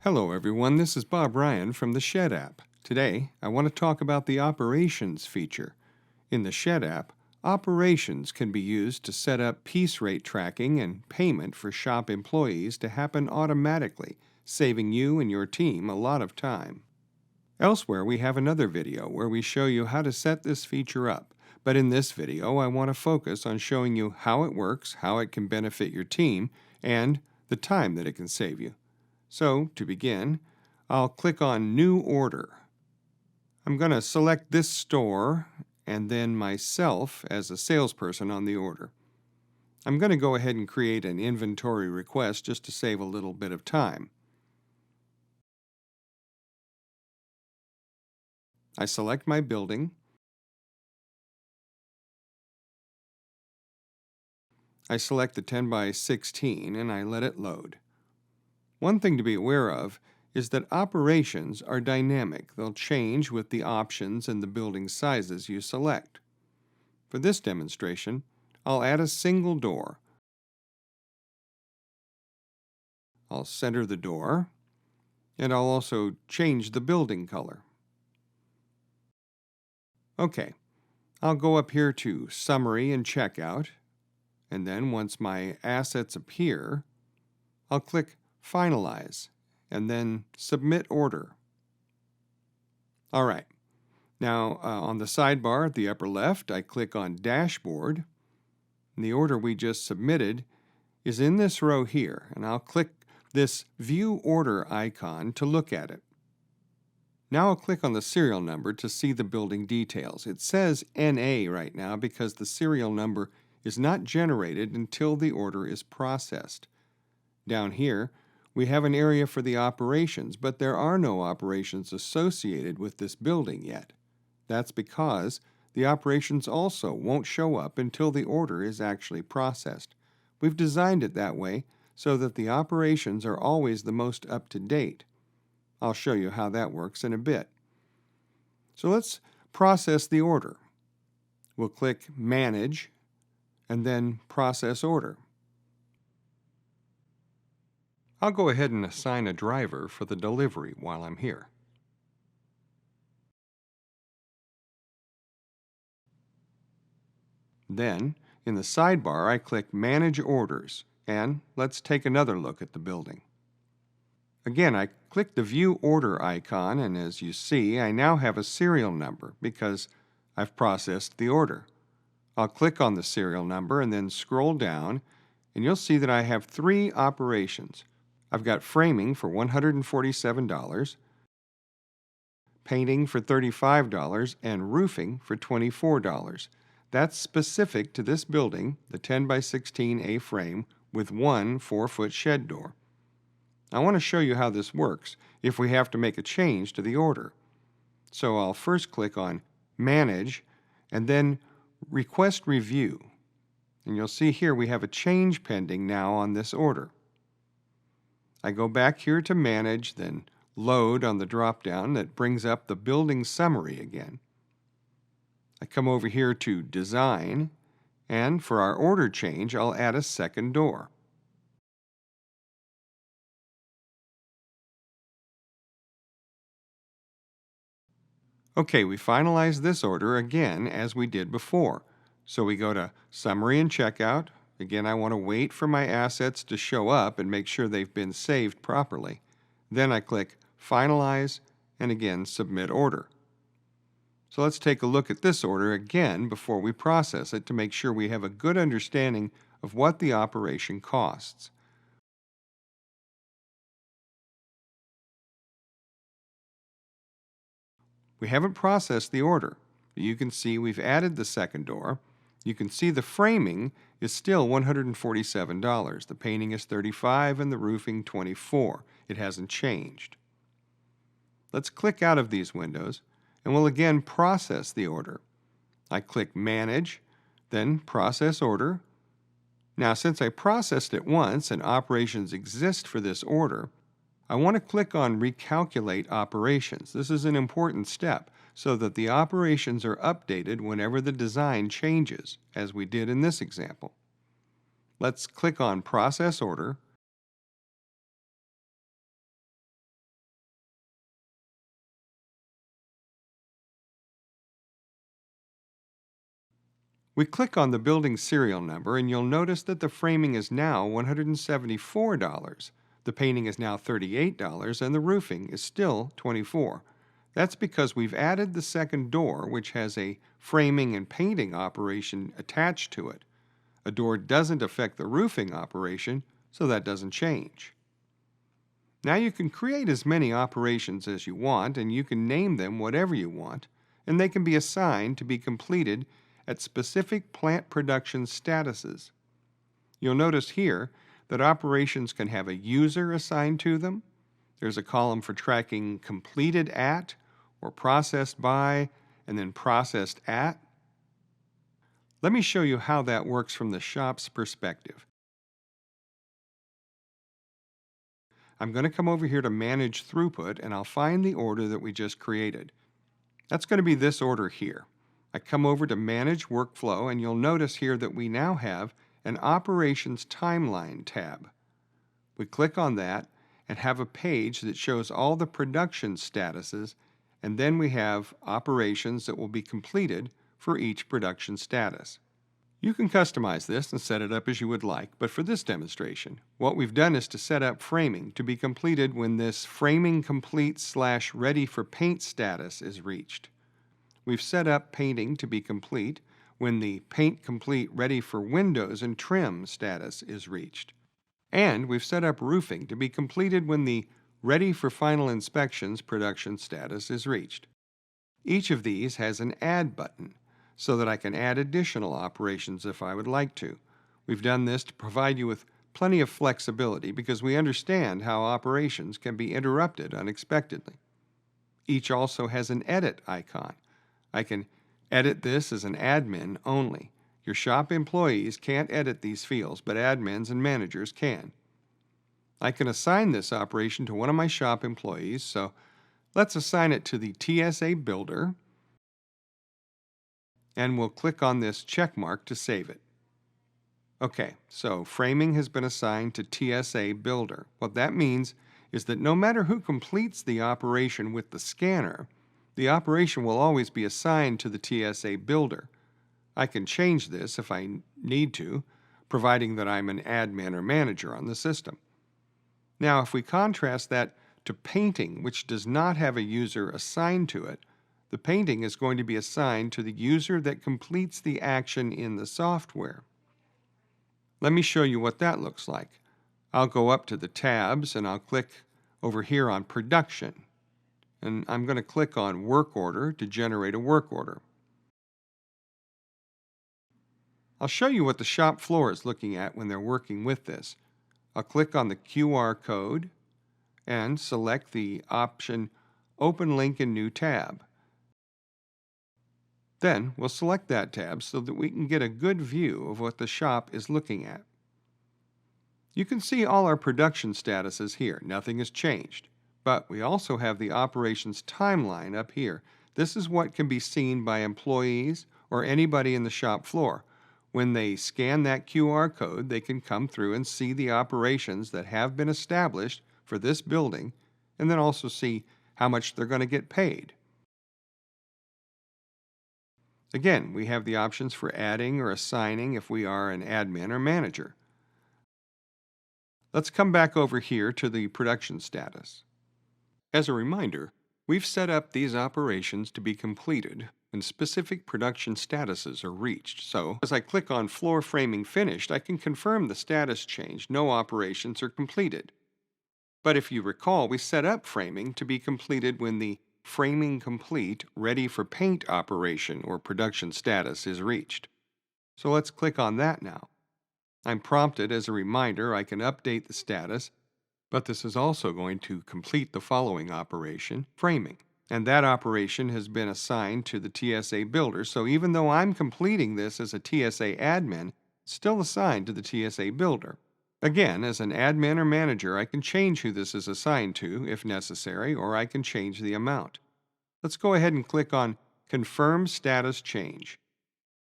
Hello everyone, this is Bob Ryan from the Shed app. Today, I want to talk about the Operations feature. In the Shed app, Operations can be used to set up piece rate tracking and payment for shop employees to happen automatically, saving you and your team a lot of time. Elsewhere, we have another video where we show you how to set this feature up. But in this video, I want to focus on showing you how it works, how it can benefit your team, and the time that it can save you. So, to begin, I'll click on New Order. I'm going to select this store and then myself as a salesperson on the order. I'm going to go ahead and create an inventory request just to save a little bit of time. I select my building. I select the 10 by 16 and I let it load. One thing to be aware of is that operations are dynamic. They'll change with the options and the building sizes you select. For this demonstration, I'll add a single door. I'll center the door, and I'll also change the building color. Okay, I'll go up here to Summary and Checkout, and then once my assets appear, I'll click Finalize, and then Submit Order. All right. Now, on the sidebar at the upper left, I click on Dashboard. And the order we just submitted is in this row here, and I'll click this View Order icon to look at it. Now I'll click on the serial number to see the building details. It says NA right now because the serial number is not generated until the order is processed. Down here, we have an area for the operations, but there are no operations associated with this building yet. That's because the operations also won't show up until the order is actually processed. We've designed it that way so that the operations are always the most up-to-date. I'll show you how that works in a bit. So let's process the order. We'll click Manage and then Process Order. I'll go ahead and assign a driver for the delivery while I'm here. Then, in the sidebar, I click Manage Orders, and let's take another look at the building. Again, I click the View Order icon, and as you see, I now have a serial number because I've processed the order. I'll click on the serial number and then scroll down, and you'll see that I have 3 operations. I've got framing for $147, painting for $35, and roofing for $24. That's specific to this building, the 10 by 16 A-frame with one 4-foot shed door. I want to show you how this works if we have to make a change to the order. So I'll first click on Manage and then Request Review. And you'll see here we have a change pending now on this order. I go back here to Manage, then Load on the drop-down that brings up the building summary again. I come over here to Design, and for our order change, I'll add a second door. Okay, we finalize this order again as we did before. So we go to Summary and Checkout. Again, I want to wait for my assets to show up and make sure they've been saved properly. Then I click Finalize and again Submit Order. So let's take a look at this order again before we process it to make sure we have a good understanding of what the operation costs. We haven't processed the order. You can see we've added the second door. You can see the framing is still $147. The painting is $35 and the roofing $24. It hasn't changed. Let's click out of these windows and we'll again process the order. I click Manage, then Process Order. Now, since I processed it once and operations exist for this order, I want to click on Recalculate Operations. This is an important step so that the operations are updated whenever the design changes, as we did in this example. Let's click on Process Order We click on the building serial number and you'll notice that the framing is now $174. The painting is now $38 and the roofing is still $24. That's because we've added the second door, which has a framing and painting operation attached to it. A door doesn't affect the roofing operation, so that doesn't change. Now you can create as many operations as you want, and you can name them whatever you want, and they can be assigned to be completed at specific plant production statuses. You'll notice here that operations can have a user assigned to them. There's a column for tracking completed at, or processed by, and then processed at. Let me show you how that works from the shop's perspective. I'm going to come over here to Manage Throughput, and I'll find the order that we just created. That's going to be this order here. I come over to Manage Workflow, and you'll notice here that we now have an Operations Timeline tab. We click on that and have a page that shows all the production statuses, and then we have operations that will be completed for each production status. You can customize this and set it up as you would like, but for this demonstration, what we've done is to set up framing to be completed when this framing complete / ready for paint status is reached. We've set up painting to be complete when the paint complete ready for windows and trim status is reached. And we've set up roofing to be completed when the ready for final inspections production status is reached. Each of these has an Add button, so that I can add additional operations if I would like to. We've done this to provide you with plenty of flexibility because we understand how operations can be interrupted unexpectedly. Each also has an Edit icon. I can edit this as an admin only. Your shop employees can't edit these fields, but admins and managers can. I can assign this operation to one of my shop employees, so let's assign it to the TSA Builder, and we'll click on this check mark to save it. Okay, so framing has been assigned to TSA Builder. What that means is that no matter who completes the operation with the scanner, the operation will always be assigned to the TSA Builder. I can change this if I need to, providing that I'm an admin or manager on the system. Now, if we contrast that to painting, which does not have a user assigned to it, the painting is going to be assigned to the user that completes the action in the software. Let me show you what that looks like. I'll go up to the tabs and I'll click over here on Production. And I'm going to click on Work Order to generate a work order. I'll show you what the shop floor is looking at when they're working with this. I'll click on the QR code and select the option Open Link in New Tab. Then we'll select that tab so that we can get a good view of what the shop is looking at. You can see all our production statuses here. Nothing has changed. But we also have the operations timeline up here. This is what can be seen by employees or anybody in the shop floor. When they scan that QR code, they can come through and see the operations that have been established for this building, and then also see how much they're going to get paid. Again, we have the options for adding or assigning if we are an admin or manager. Let's come back over here to the production status. As a reminder, we've set up these operations to be completed when specific production statuses are reached. So, as I click on Floor Framing Finished, I can confirm the status change. No operations are completed. But if you recall, we set up framing to be completed when the Framing Complete Ready for Paint operation or production status is reached. So let's click on that now. I'm prompted as a reminder I can update the status, but this is also going to complete the following operation, framing. And that operation has been assigned to the TSA Builder, so even though I'm completing this as a TSA admin, it's still assigned to the TSA Builder. Again, as an admin or manager, I can change who this is assigned to if necessary, or I can change the amount. Let's go ahead and click on Confirm Status Change.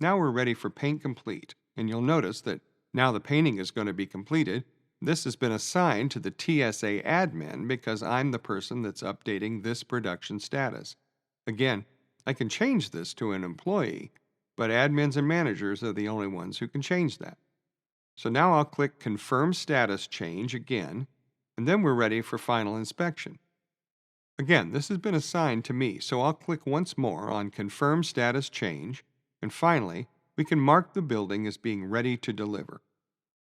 Now we're ready for Paint Complete, and you'll notice that now the painting is going to be completed. This has been assigned to the TSA admin because I'm the person that's updating this production status. Again, I can change this to an employee, but admins and managers are the only ones who can change that. So now I'll click Confirm Status Change again, and then we're ready for final inspection. Again, this has been assigned to me, so I'll click once more on Confirm Status Change, and finally, we can mark the building as being ready to deliver.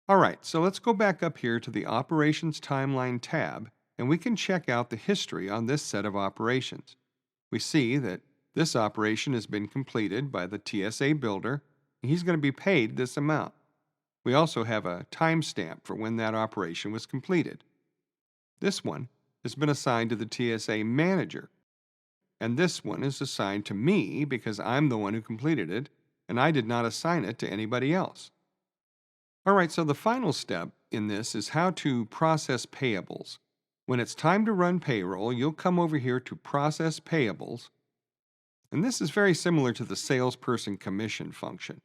Alright, so let's go back up here to the Operations Timeline tab, and we can check out the history on this set of operations. We see that this operation has been completed by the TSA builder, and he's going to be paid this amount. We also have a timestamp for when that operation was completed. This one has been assigned to the TSA manager, and this one is assigned to me because I'm the one who completed it, and I did not assign it to anybody else. Alright, so the final step in this is how to process payables. When it's time to run payroll, you'll come over here to Process Payables, and this is very similar to the Salesperson Commission function.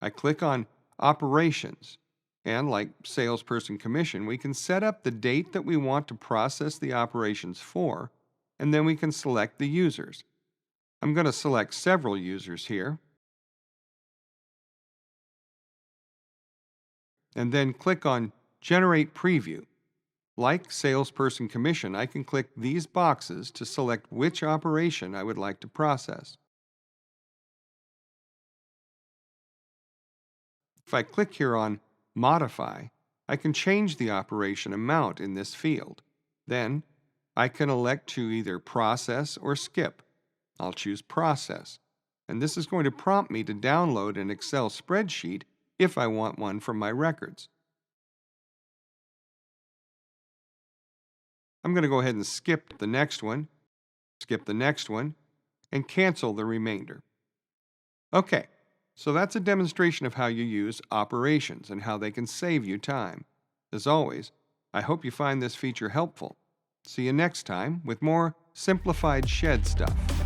I click on Operations, and like Salesperson Commission, we can set up the date that we want to process the operations for, and then we can select the users. I'm going to select several users here, and then click on Generate Preview. Like Salesperson Commission, I can click these boxes to select which operation I would like to process. If I click here on Modify, I can change the operation amount in this field. Then, I can elect to either process or skip. I'll choose Process, and this is going to prompt me to download an Excel spreadsheet if I want one from my records. I'm going to go ahead and skip the next one, and cancel the remainder. Okay, so that's a demonstration of how you use operations and how they can save you time. As always, I hope you find this feature helpful. See you next time with more simplified shed stuff.